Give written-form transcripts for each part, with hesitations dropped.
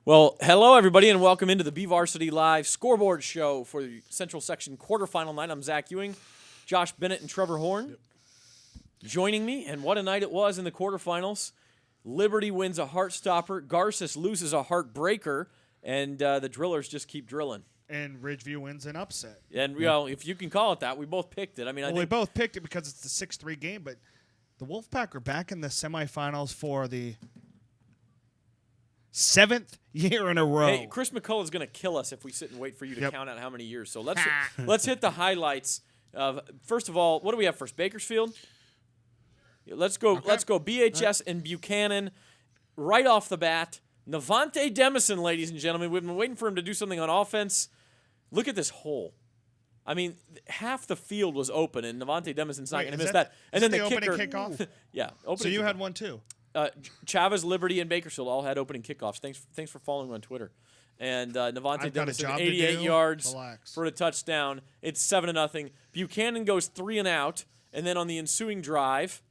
Well, hello, everybody, and welcome into the BVarsity Live Scoreboard Show for the Central Section quarterfinal night. I'm Zach Ewing, Josh Bennett, and Trevor Horn joining me, and what a night it was in the quarterfinals. Liberty wins a heart-stopper, Garces loses a heartbreaker, and the Drillers just keep drilling. And Ridgeview wins an upset. And, if you can call it that, we both picked it. I mean, we both picked it because it's the 6-3 game, but the Wolfpack are back in the semifinals for the 7th year in a row. Hey, Chris McCullough's going to kill us if we sit and wait for you to count out how many years. So let's hit the highlights. First of all, what do we have first? Bakersfield? Let's go. Okay. Let's go. BHS and Buchanan right off the bat. Navante Demison, ladies and gentlemen. We've been waiting for him to do something on offense. Look at this hole. I mean, half the field was open, and Navante Demison's not going to miss that. And then the kicker. Kickoff? Yeah. So you had one too. Chavez, Liberty, and Bakersfield all had opening kickoffs. Thanks for following on Twitter. And Navante Demison, 88 yards for a touchdown. It's 7-0. Buchanan goes 3 and out, and then on the ensuing drive,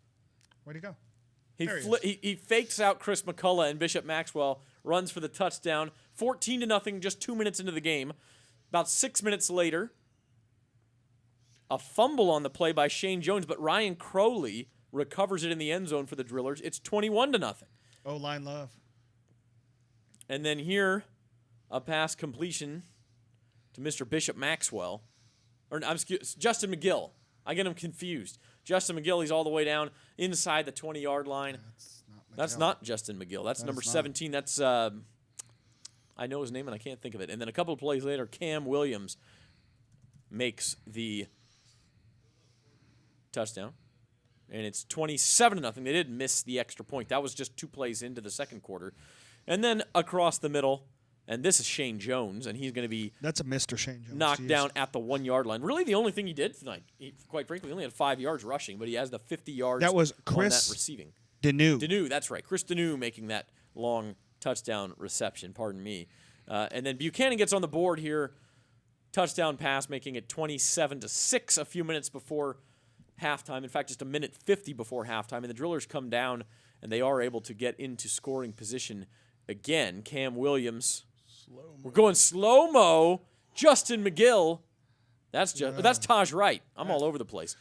where'd he go? He fakes out Chris McCullough, and Bishop Maxwell runs for the touchdown. 14-0, just 2 minutes into the game. About 6 minutes later, a fumble on the play by Shane Jones, but Ryan Crowley recovers it in the end zone for the Drillers. It's 21-0. O-line love. And then here, a pass completion to Mr. Bishop Maxwell. Justin McGill. I get him confused. Justin McGill, he's all the way down inside the 20-yard line. That's not Justin McGill. That's number 17. That's, I know his name and I can't think of it. And then a couple of plays later, Cam Williams makes the touchdown. And it's 27-0. They didn't miss the extra point. That was just 2 plays into the second quarter. And then across the middle, and this is Shane Jones, and he's going to be that's a Mr. Shane Jones knocked down at the 1-yard line. Really, the only thing he did tonight, quite frankly, only had 5 yards rushing, but he has the 50 yards that was Chris on that receiving. Deneau, that's right. Chris Deneau making that long touchdown reception, pardon me. And then Buchanan gets on the board here. Touchdown pass, making it 27-6 a few minutes before halftime. In fact, just 1:50 before halftime. And the Drillers come down, and they are able to get into scoring position again. Cam Williams. We're going slow-mo. Justin McGill. That's Taj Wright. I'm all over the place.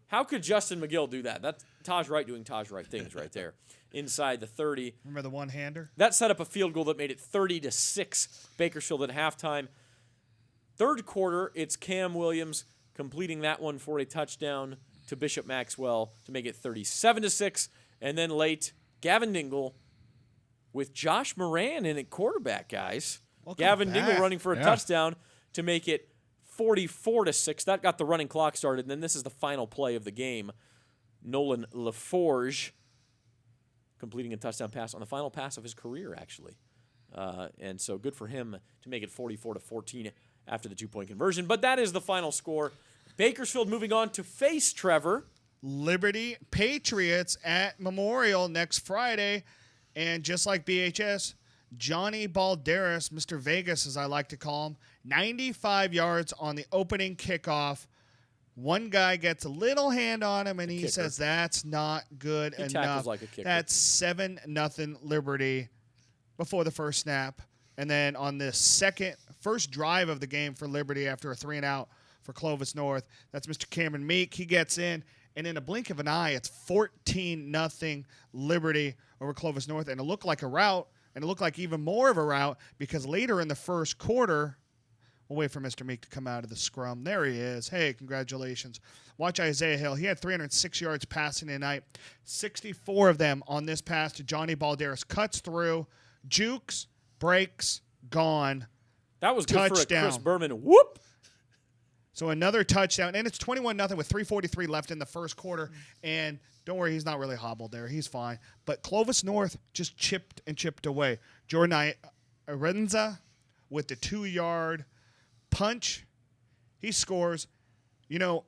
How could Justin McGill do that? That's Taj Wright doing Taj Wright things right there. Inside the 30. Remember the one-hander? That set up a field goal that made it 30-6 Bakersfield at halftime. Third quarter, it's Cam Williams completing that one for a touchdown to Bishop Maxwell to make it 37-6. And then late, Gavin Dingle with Josh Moran in at quarterback, guys. Gavin Dingle running for a touchdown to make it 44-6. That got the running clock started. And then this is the final play of the game. Nolan LaForge completing a touchdown pass on the final pass of his career, actually. And so good for him to make it 44-14 after the 2-point conversion. But that is the final score. Bakersfield moving on to face Trevor. Liberty Patriots at Memorial next Friday. And just like BHS, Johnny Balderas, Mr. Vegas as I like to call him, 95 yards on the opening kickoff. One guy gets a little hand on him, and he says that's not good enough. Tackles like a kicker. That's 7-0 Liberty before the first snap. And then on the first drive of the game for Liberty after a 3-and-out for Clovis North, that's Mr. Cameron Meek. He gets in, and in a blink of an eye, it's 14-0 Liberty over Clovis North. And it looked like a rout, and it looked like even more of a rout because later in the first quarter, we'll wait for Mr. Meek to come out of the scrum. There he is. Hey, congratulations. Watch Isaiah Hill. He had 306 yards passing tonight, 64 of them on this pass to Johnny Balderas. Cuts through, jukes, breaks, gone. That was good for a Chris Berman. Whoop! So another touchdown, and it's 21-0 with 3:43 left in the first quarter. And don't worry, he's not really hobbled there. He's fine. But Clovis North just chipped away. Jordan Arenza with the 2-yard punch. He scores. You know,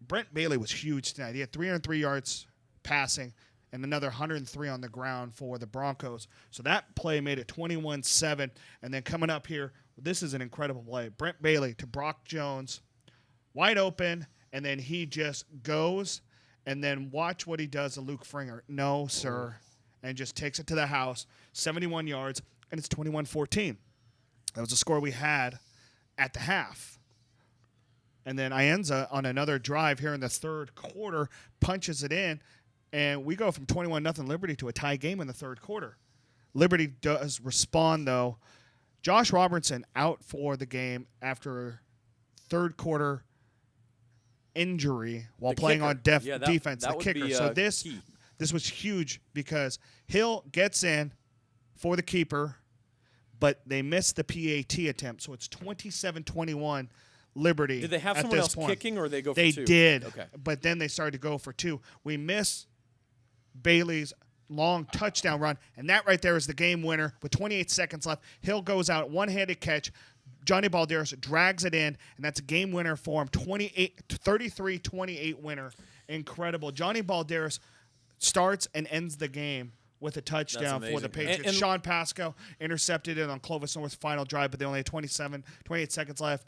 Brent Bailey was huge tonight. He had 303 yards passing and another 103 on the ground for the Broncos. So that play made it 21-7. And then coming up here, this is an incredible play. Brent Bailey to Brock Jones, wide open, and then he just goes. And then watch what he does to Luke Fringer. No, sir. and just takes it to the house, 71 yards, and it's 21-14. That was the score we had at the half. And then Ienza on another drive here in the third quarter punches it in, and we go from 21-0 Liberty to a tie game in the third quarter. Liberty does respond, though. Josh Robertson out for the game after third quarter injury while playing on defense, the kicker. So this was huge because Hill gets in for the keeper, but they missed the PAT attempt. So it's 27-21 Liberty. Did they have someone else kicking, or they go for two? They did, okay. But then they started to go for two. We miss Bailey's long touchdown run, and that right there is the game winner with 28 seconds left. Hill goes out, one-handed catch. Johnny Balderas drags it in, and that's a game winner for him. 33-28 winner. Incredible. Johnny Balderas starts and ends the game with a touchdown for the Patriots. And Sean Pasco intercepted it on Clovis North's final drive, but they only had 28 seconds left.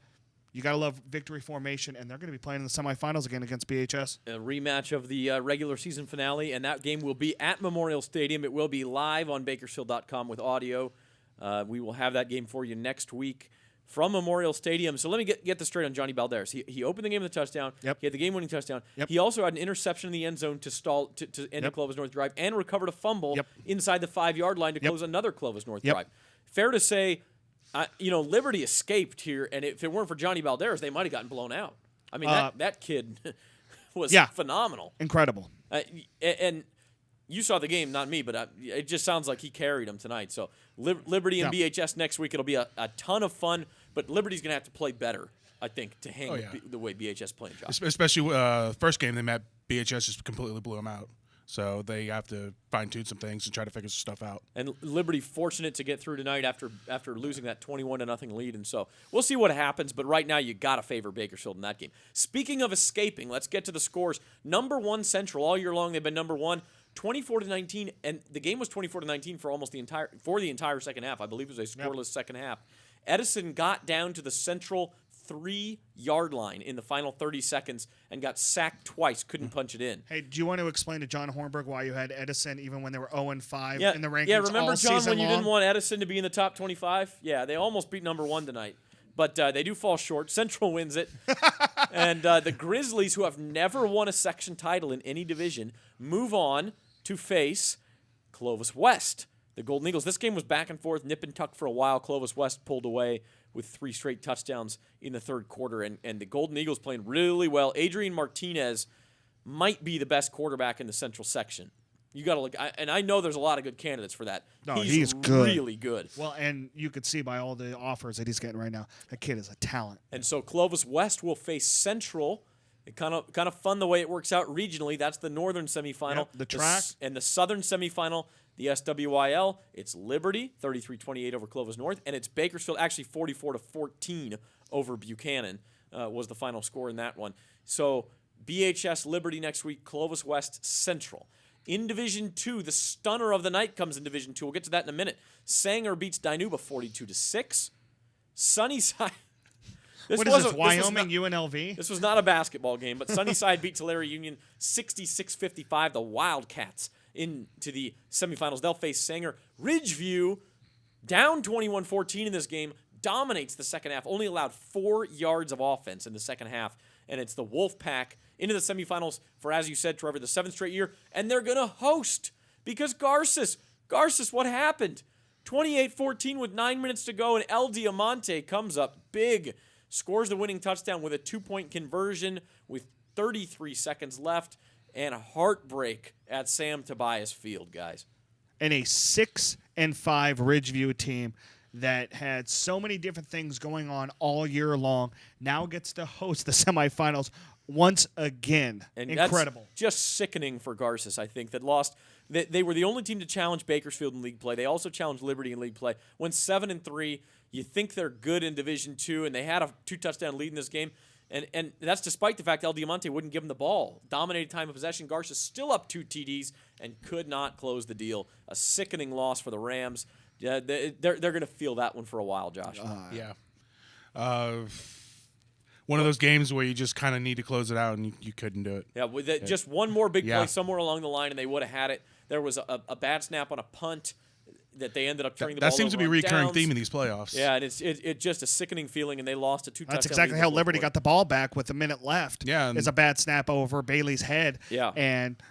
You got to love victory formation, and they're going to be playing in the semifinals again against BHS. A rematch of the regular season finale, and that game will be at Memorial Stadium. It will be live on Bakersfield.com with audio. We will have that game for you next week from Memorial Stadium. So let me get this straight on Johnny Balderas. He opened the game with a touchdown. Yep. He had the game-winning touchdown. Yep. He also had an interception in the end zone to end a Clovis North drive and recovered a fumble inside the 5-yard line to close another Clovis North drive. Fair to say, Liberty escaped here, and if it weren't for Johnny Balderas, they might have gotten blown out. I mean, that kid was phenomenal. Incredible. And you saw the game, not me, but it just sounds like he carried them tonight. So Liberty and BHS next week, it'll be a ton of fun, but Liberty's going to have to play better, I think, to hang with the way BHS playing, Josh. Especially first game they met, BHS just completely blew them out. So they have to fine-tune some things and try to figure some stuff out. And Liberty fortunate to get through tonight after losing that 21-0 lead. And so we'll see what happens, but right now you got to favor Bakersfield in that game. Speaking of escaping, let's get to the scores. Number 1 Central. All year long they've been number 1, 24-19, and the game was 24-19 for almost the entire second half. I believe it was a scoreless second half. Edison got down to the Central 3-yard line in the final 30 seconds and got sacked twice, couldn't punch it in. Hey, do you want to explain to John Hornberg why you had Edison even when they were 0-5 in the rankings? Yeah, remember, John, when you long? didn't want Edison to be in the top 25? Yeah, they almost beat number 1 tonight. But they do fall short. Central wins it. And the Grizzlies, who have never won a section title in any division, move on to face Clovis West. The Golden Eagles. This game was back and forth, nip and tuck for a while. Clovis West pulled away with 3 straight touchdowns in the third quarter, and the Golden Eagles playing really well. Adrian Martinez might be the best quarterback in the Central section. You got to look, and I know there's a lot of good candidates for that. No, he's good. Really good. Well, and you could see by all the offers that he's getting right now, that kid is a talent. And so Clovis West will face Central. It kind of fun the way it works out regionally. That's the northern semifinal. The track. And the southern semifinal, the SWIL, it's Liberty, 33-28 over Clovis North, and it's Bakersfield, actually 44-14 over Buchanan was the final score in that one. So BHS Liberty next week, Clovis West Central. In Division 2, the stunner of the night comes in Division 2. We'll get to that in a minute. Sanger beats Dinuba 42-6. Sunnyside. What is this, Wyoming, UNLV? This was not a basketball game, but Sunnyside beat Tulare Union 66-55. The Wildcats into the semifinals. They'll face Sanger. Ridgeview, down 21-14 in this game, dominates the second half. Only allowed 4 yards of offense in the second half, and it's the Wolfpack into the semifinals for, as you said, Trevor, the 7th straight year, and they're going to host because Garces, what happened? 28-14 with 9 minutes to go, and El Diamante comes up big, scores the winning touchdown with a 2-point conversion with 33 seconds left, and a heartbreak at Sam Tobias Field, guys. And a 6-5 Ridgeview team that had so many different things going on all year long now gets to host the semifinals once again. And incredible. That's just sickening for Garces, I think, that lost. They were the only team to challenge Bakersfield in league play. They also challenged Liberty in league play. Went 7-3. You think they're good in Division 2, and they had a 2-touchdown lead in this game. And that's despite the fact El Diamante wouldn't give them the ball. Dominated time of possession. Garces still up 2 TDs and could not close the deal. A sickening loss for the Rams. Yeah, they're going to feel that one for a while, Josh. One of those games where you just kind of need to close it out, and you couldn't do it. Yeah, with just one more big Yeah. play somewhere along the line, and they would have had it. There was a bad snap on a punt that they ended up turning the ball That seems to be a over on recurring downs. theme in these playoffs. Yeah, and it's just a sickening feeling, and they lost a 2 touchdown That's exactly lead how before Liberty quarter. got the ball back with a minute left. Yeah, and- It's a bad snap over Bailey's head. Yeah. And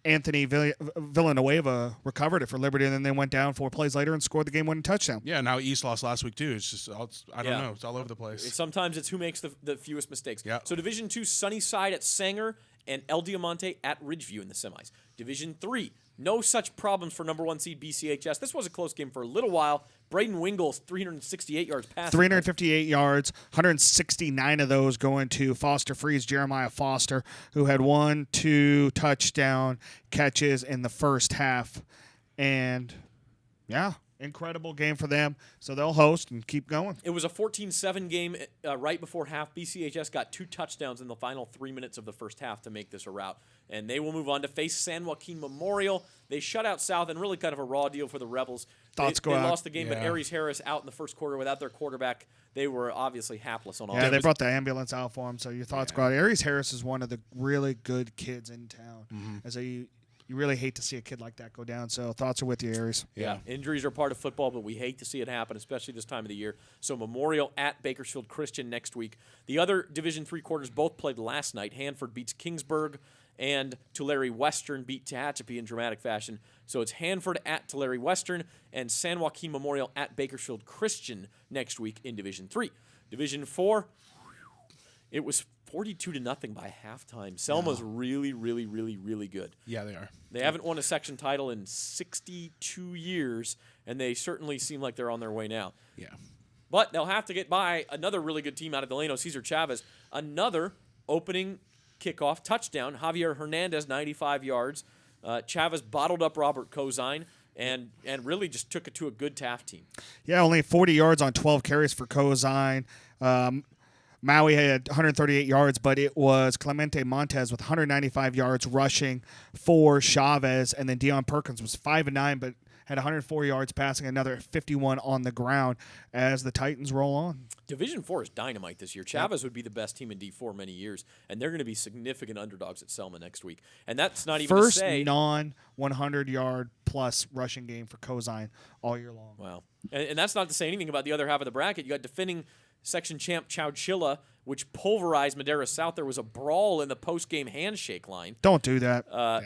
Anthony Villanueva recovered it for Liberty, and then they went down 4 plays later and scored the game-winning touchdown. Yeah, now East lost last week too. It's just I don't Yeah. know. It's all over the place. Sometimes it's who makes the fewest mistakes. Yeah. So Division 2, Sunnyside at Sanger and El Diamante at Ridgeview in the semis. Division 3, no such problems for number 1 seed BCHS. This was a close game for a little while. Braden Wingle's 368 yards passing. 358 yards, 169 of those going to Foster Freeze, Jeremiah Foster, who had 1-2 touchdown catches in the first half. And, yeah, incredible game for them. So they'll host and keep going. It was a 14-7 game right before half. BCHS got 2 touchdowns in the final 3 minutes of the first half to make this a rout. And they will move on to face San Joaquin Memorial. They shut out South and really kind of a raw deal for the Rebels. Thoughts They go out. lost the game, but Yeah. Aries Harris out in the first quarter without their quarterback. They were obviously hapless on offense. Yeah, they brought the ambulance out for him, so your thoughts go out. Aries Harris is one of the really good kids in town. And so you really hate to see a kid like that go down. So thoughts are with you, Aries. Yeah, injuries are part of football, but we hate to see it happen, especially this time of the year. So Memorial at Bakersfield Christian next week. The other Division III quarters both played last night. Hanford beats Kingsburg, and Tulare Western beat Tehachapi in dramatic fashion. So it's Hanford at Tulare Western and San Joaquin Memorial at Bakersfield Christian next week in Division III. Division IV, it was 42-0 by halftime. Selma's really, really, really, really good. Yeah, they are. They haven't won a section title in 62 years, and they certainly seem like they're on their way now. Yeah. But they'll have to get by another really good team out of Delano, Cesar Chavez. Another opening kickoff touchdown. Javier Hernandez, 95 yards. Chavez bottled up Robert Cozine and really just took it to a good Taft team. Yeah, only 40 yards on 12 carries for Cozine. Maui had 138 yards, but it was Clemente Montez with 195 yards rushing for Chavez, and then Deion Perkins was 5-9, but had 104 yards passing, another 51 on the ground as the Titans roll on. Division 4 is dynamite this year. Chavez would be the best team in D4 many years, and they're going to be significant underdogs at Selma next week. And that's not even First to say non-100-yard plus rushing game for Cozine all year long. Wow. And that's not to say anything about the other half of the bracket. You got defending section champ Chowchilla, which pulverized Madera South. There was a brawl in the post-game handshake line. Don't do that. Yeah.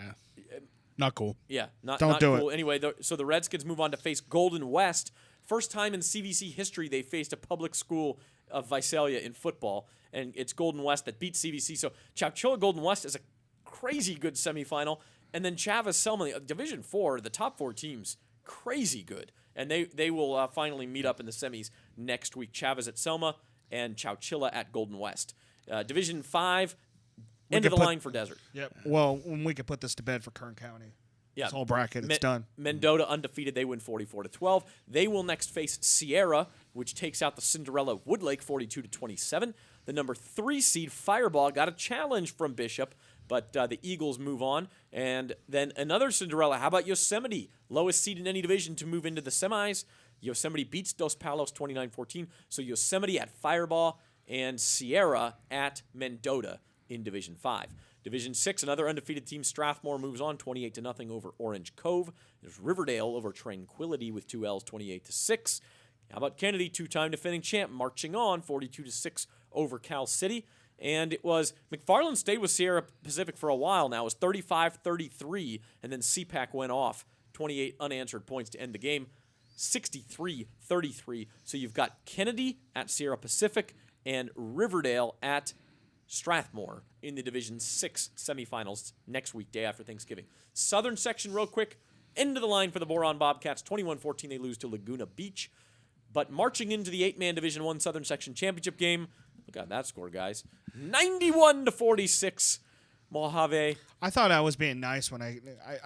Not cool. Yeah, not Don't do cool. Anyway, so the Redskins move on to face Golden West. First time in CVC history they faced a public school of Visalia in football, and it's Golden West that beat CVC. So Chowchilla Golden West is a crazy good semifinal, and then Chavez Selma, Division 4, the top 4 teams, crazy good. And they will finally meet up in the semis next week. Chavez at Selma and Chowchilla at Golden West. Division 5, end of the line for Desert. Yep. Well, when we could put this to bed for Kern County. Yeah. This whole bracket, it's done. Mendota undefeated. They win 44-12. They will next face Sierra, which takes out the Cinderella Woodlake 42-27. The number 3 seed Fireball got a challenge from Bishop, but the Eagles move on. And then another Cinderella. How about Yosemite? Lowest seed in any division to move into the semis. Yosemite beats Dos Palos 29-14. So Yosemite at Fireball and Sierra at Mendota in Division 5. Division 6, another undefeated team, Strathmore, moves on 28-0 over Orange Cove. There's Riverdale over Tranquility with 2 L's, 28-6. How about Kennedy, 2-time defending champ, marching on 42-6 over Cal City. And it was McFarland stayed with Sierra Pacific for a while now. It was 35-33, and then CPAC went off 28 unanswered points to end the game, 63-33. So you've got Kennedy at Sierra Pacific and Riverdale at Strathmore in the Division 6 semifinals next week, day after Thanksgiving. Southern section, real quick. End of the line for the Boron Bobcats. 21-14, they lose to Laguna Beach. But marching into the 8-man Division 1 Southern section championship game, look at that score, guys. 91-46, Mojave. I thought I was being nice when I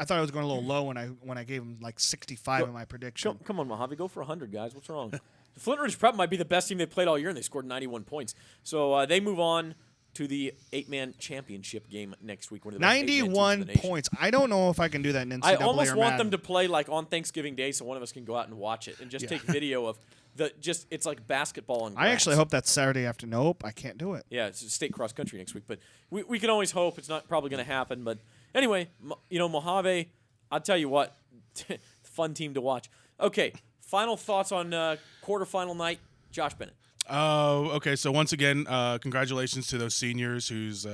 thought I was going a little low when I gave him like 65 in my prediction. Come on, Mojave, go for 100, guys. What's wrong? Flint Ridge Prep might be the best team they've played all year, and they scored 91 points. So they move on to the 8-man championship game next week. One of the best 8-man teams in 91 the nation. points. I don't know if I can do that in NCAA I almost or want Madden. them to play like on Thanksgiving Day so one of us can go out and watch it and just take video of it's like basketball and I actually hope that's Saturday afternoon. Nope, I can't do it. Yeah, it's state cross country next week, but we can always hope. It's not probably going to happen, but anyway, Mojave, I'll tell you what, fun team to watch. Okay, final thoughts on quarterfinal night, Josh Bennett. Okay, so once again, congratulations to those seniors whose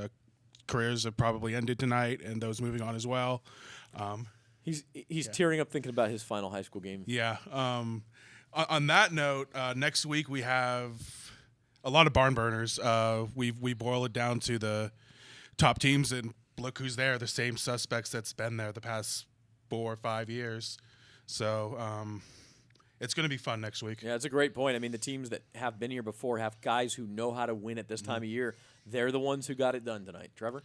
careers have probably ended tonight, and those moving on as well. He's tearing up thinking about his final high school game. Yeah. On that note, next week we have a lot of barn burners. We boil it down to the top teams, and look who's there. The same suspects that's been there the past 4 or 5 years. So it's going to be fun next week. Yeah, it's a great point. I mean, the teams that have been here before have guys who know how to win at this time of year. They're the ones who got it done tonight. Trevor?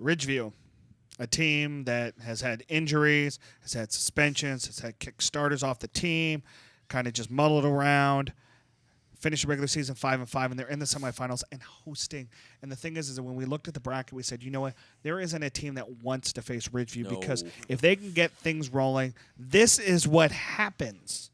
Ridgeview, a team that has had injuries, has had suspensions, has had kick starters off the team, kind of just muddled around, finished the regular season 5-5, and they're in the semifinals and hosting. And the thing is that when we looked at the bracket, we said, you know what? There isn't a team that wants to face Ridgeview because if they can get things rolling, this is what happens.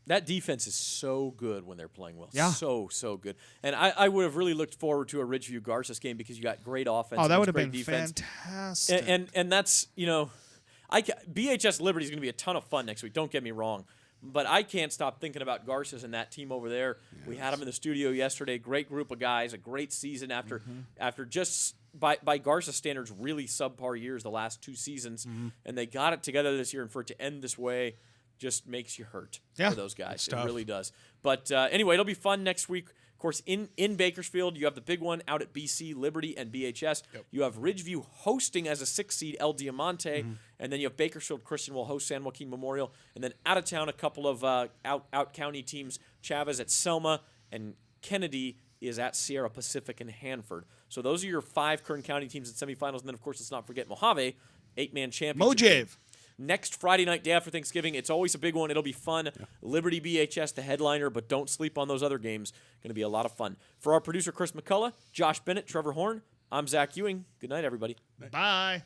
That defense is so good when they're playing well. Yeah. So good. And I would have really looked forward to a Ridgeview Garces game because you got great offense. Oh, that would have been defense. fantastic. And that's, BHS Liberty is going to be a ton of fun next week. Don't get me wrong. But I can't stop thinking about Garces and that team over there. Yes. We had them in the studio yesterday. Great group of guys. A great season after just by Garces standards, really subpar years the last 2 seasons. And they got it together this year. And for it to end this way just makes you hurt for those guys. It really does. But anyway, it'll be fun next week. Of course, in Bakersfield, you have the big one out at BC, Liberty, and BHS. Yep. You have Ridgeview hosting as a 6th seed El Diamante, and then you have Bakersfield Christian will host San Joaquin Memorial. And then out of town, a couple of out-county teams, Chavez at Selma, and Kennedy is at Sierra Pacific and Hanford. So those are your 5 Kern County teams in semifinals. And then, of course, let's not forget Mojave, 8-man championship. Mojave. Next Friday night, day after Thanksgiving, it's always a big one. It'll be fun. Yeah. Liberty BHS, the headliner, but don't sleep on those other games. Going to be a lot of fun. For our producer, Chris McCullough, Josh Bennett, Trevor Horn, I'm Zach Ewing. Good night, everybody. Bye.